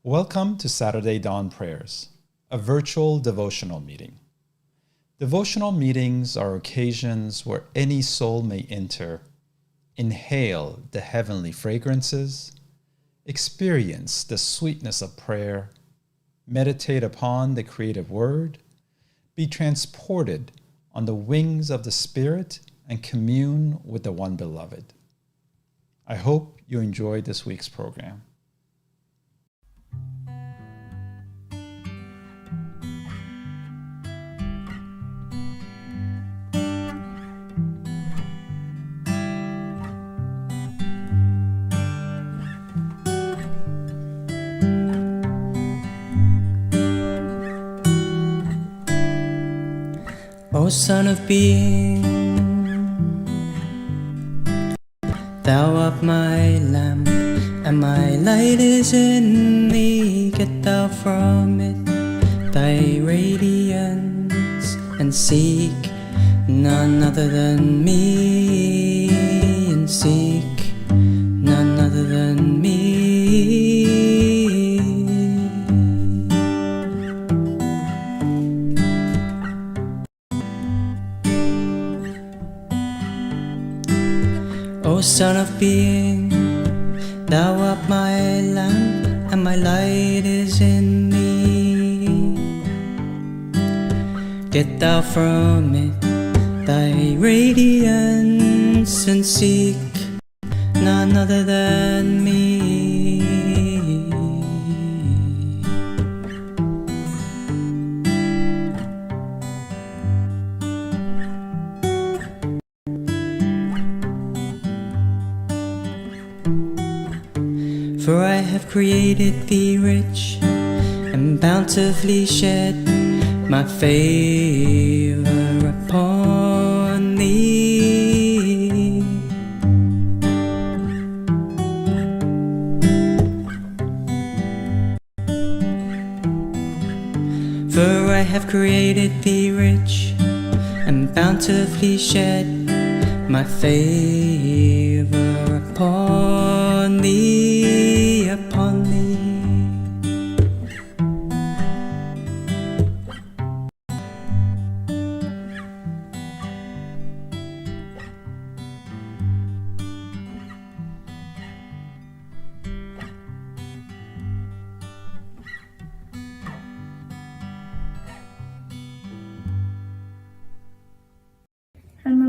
Welcome to Saturday Dawn Prayers, a virtual devotional meeting. Devotional meetings are occasions where any soul may enter, inhale the heavenly fragrances, experience the sweetness of prayer, meditate upon the creative word, be transported on the wings of the Spirit, and commune with the one beloved. I hope you enjoyed this week's program. O Son of Being, Thou art my lamp, and my light is in Thee. Get Thou from it Thy radiance, and seek none other than me, and seek none other than me. O Son of Being, Thou art my lamp, and my light is in Thee. Get Thou from it Thy radiance, and seek none other than me. For I have created Thee rich, and bountifully shed my favor upon Thee. For I have created Thee rich, and bountifully shed my favor upon Thee, upon Thee.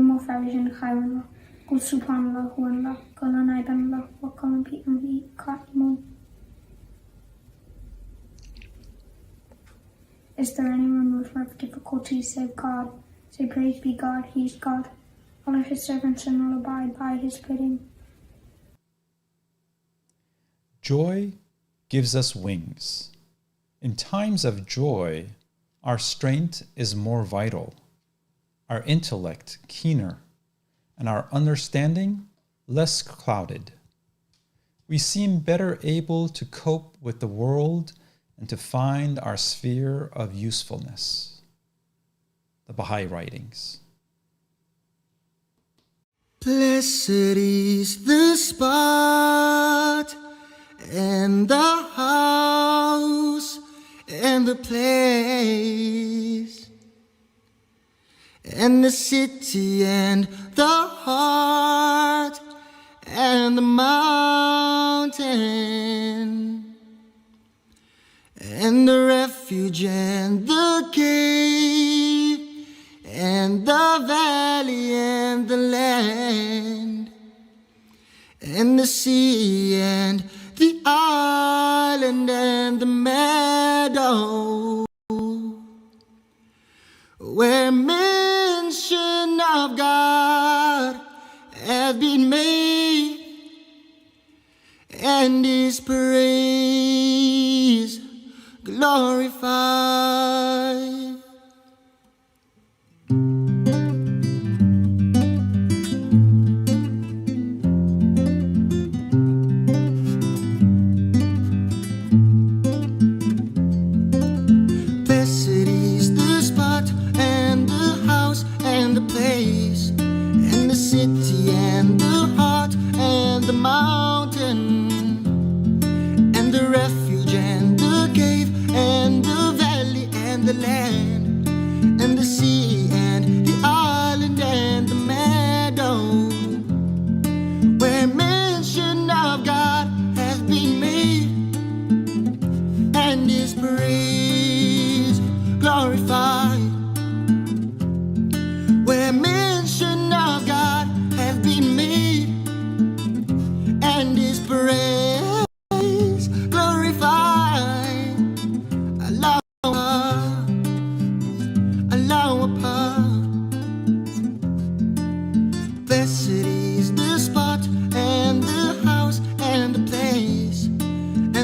Mo Favision Kaiwan, Kusupan La Huanla, Kolanai Banla, Wakalan Pete and V. COMMUNE. Is there anyone with more difficulties save God? Say praise be God, He is God. All of His servants and all abide by His bidding. Joy gives us wings. In times of joy, our strength is more vital, our intellect keener, and our understanding less clouded. We seem better able to cope with the world and to find our sphere of usefulness. The Baha'i Writings. Blessed is the spot, and the house, and the place, and the city, and the heart, and the mountain, and the refuge, and the cave, and the valley, and the land, and the sea, and the island, and the meadow, where mention of God has been made, and His praise glorified. Blessed is the spot, and the house, and the place, and the city, and the heart, and the mountain, and the refuge, and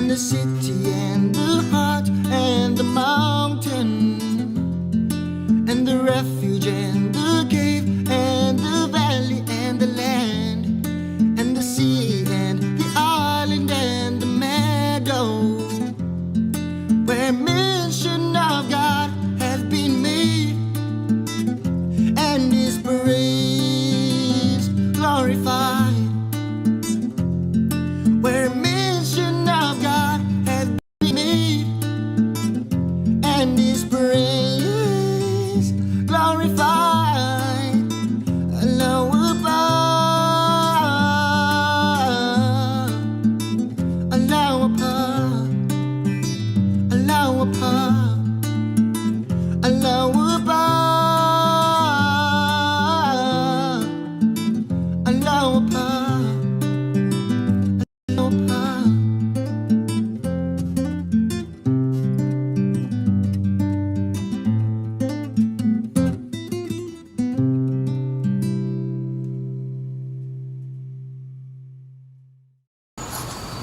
and the city and the heart and the mountain and the refuge and the cave and the valley and the land and the sea and the island and the meadow, where mention of God has been made and His praise glorified, where mention of God has been made and His praise glorified. Allahu Akbar, Allahu Akbar, Allahu Akbar, Allahu Akbar, Allahu Akbar, Allahu Akbar.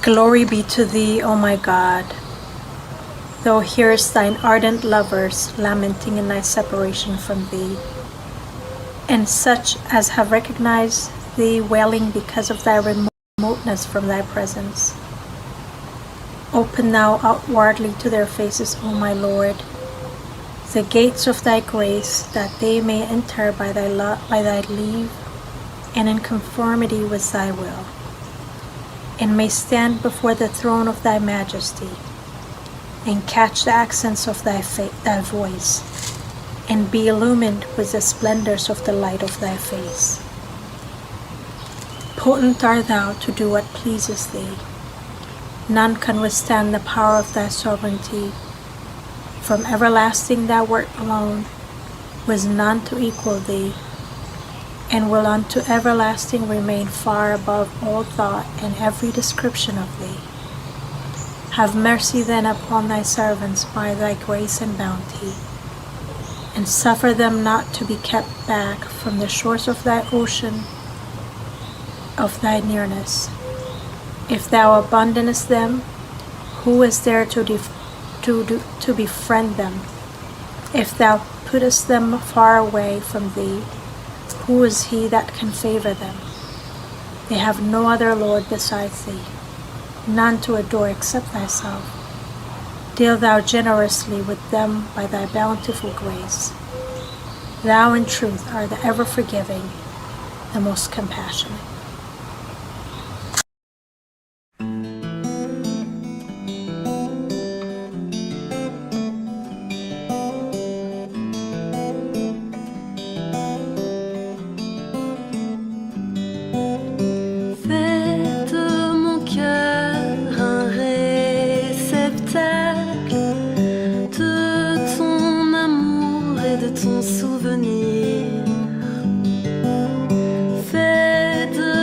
Glory be to thee, O my God. Thou hearest thine ardent lovers lamenting in thy separation from thee, and such as have recognized thee wailing because of thy remoteness from thy presence. Open thou outwardly to their faces, O my Lord, the gates of thy grace, that they may enter by thy leave and in conformity with thy will, and may stand before the throne of thy majesty, and catch the accents of thy voice, and be illumined with the splendors of the light of thy face. Potent art thou to do what pleases thee. None can withstand the power of thy sovereignty. From everlasting thou wert alone, with none to equal thee, and will unto everlasting remain far above all thought and every description of thee. Have mercy then upon thy servants by thy grace and bounty, and suffer them not to be kept back from the shores of thy ocean of thy nearness. If thou abandonest them, who is there to befriend them? If thou puttest them far away from thee, who is he that can favor them? They have no other Lord besides thee, none to adore except thyself. Deal thou generously with them by thy bountiful grace. Thou in truth art the ever forgiving, the most compassionate. Souvenir, fais de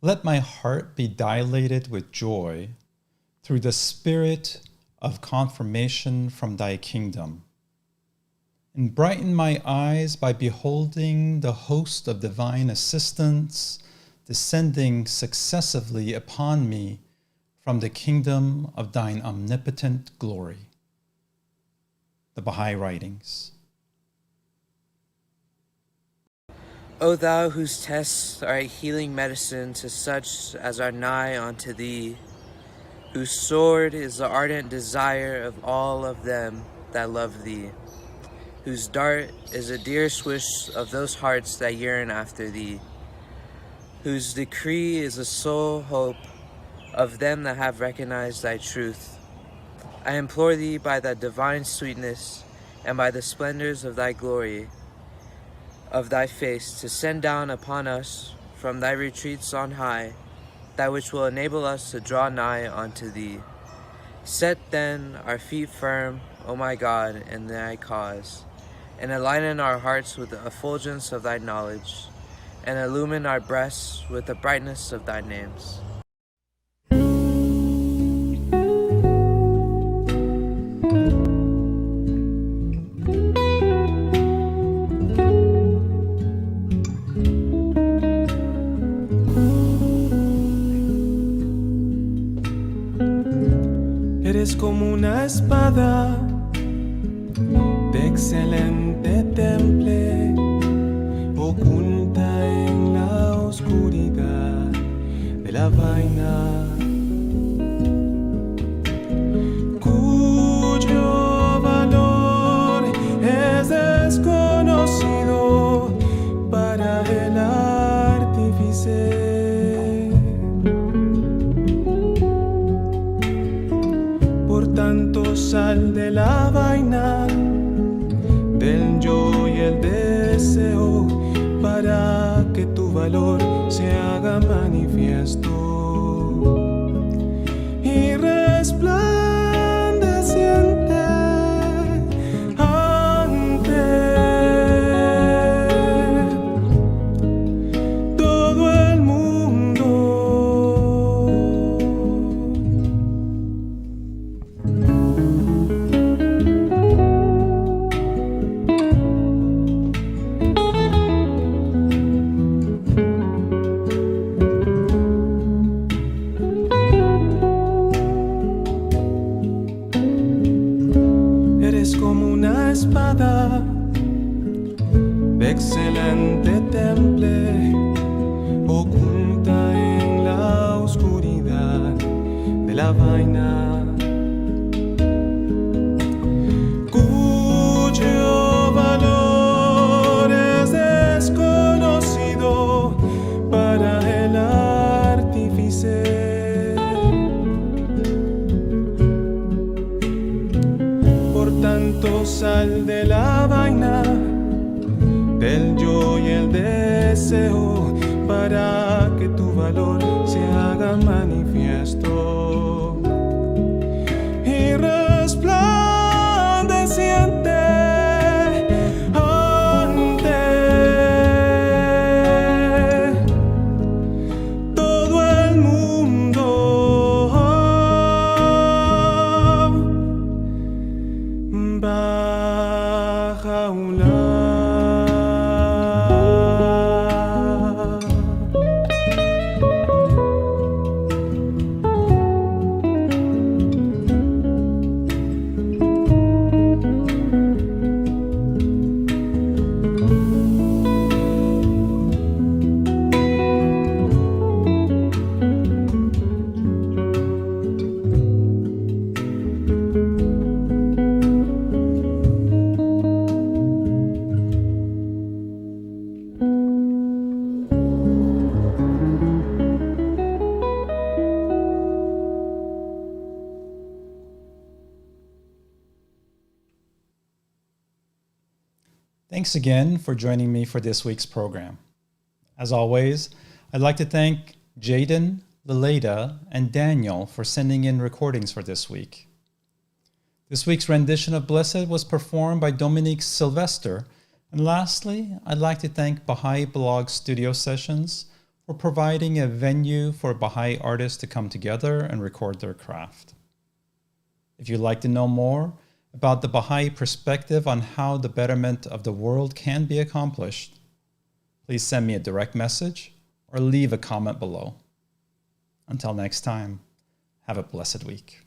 Let my heart be dilated with joy through the spirit of confirmation from thy kingdom. And brighten my eyes by beholding the host of divine assistants descending successively upon me from the kingdom of thine omnipotent glory. The Baha'i Writings. O thou whose tests are a healing medicine to such as are nigh unto thee, whose sword is the ardent desire of all of them that love thee, whose dart is a dear swish of those hearts that yearn after thee, whose decree is the sole hope of them that have recognized thy truth. I implore thee by thy divine sweetness and by the splendors of thy glory, of thy face, to send down upon us from thy retreats on high that which will enable us to draw nigh unto thee. Set then our feet firm, O my God, in thy cause, and enlighten our hearts with the effulgence of thy knowledge, and illumine our breasts with the brightness of thy names. Eres como una espada de excelente temple, oculta en la oscuridad de la vaina, cuyo valor es desconocido para el artífice. Tanto sal de la vaina, del yo y el deseo, para que tu valor se haga manifiesto y resplandeciente ante todo el mundo. Eres como una espada de excelente temple, oculta en la oscuridad de la vaina, cuyo valor es desconocido para el artífice. Tanto sal de la vaina, del yo y el deseo, para que tu valor se haga manifiesto y resplandeciente ante todo el mundo. Thanks again for joining me for this week's program. As always, I'd like to thank Jaden, Leleda, and Daniel for sending in recordings for this week. This week's rendition of Blessed was performed by Dominique Sylvester. And lastly, I'd like to thank Baha'i Blog Studio Sessions for or providing a venue for Baha'i artists to come together and record their craft. If you'd like to know more about the Baha'i perspective on how the betterment of the world can be accomplished, please send me a direct message or leave a comment below. Until next time, have a blessed week.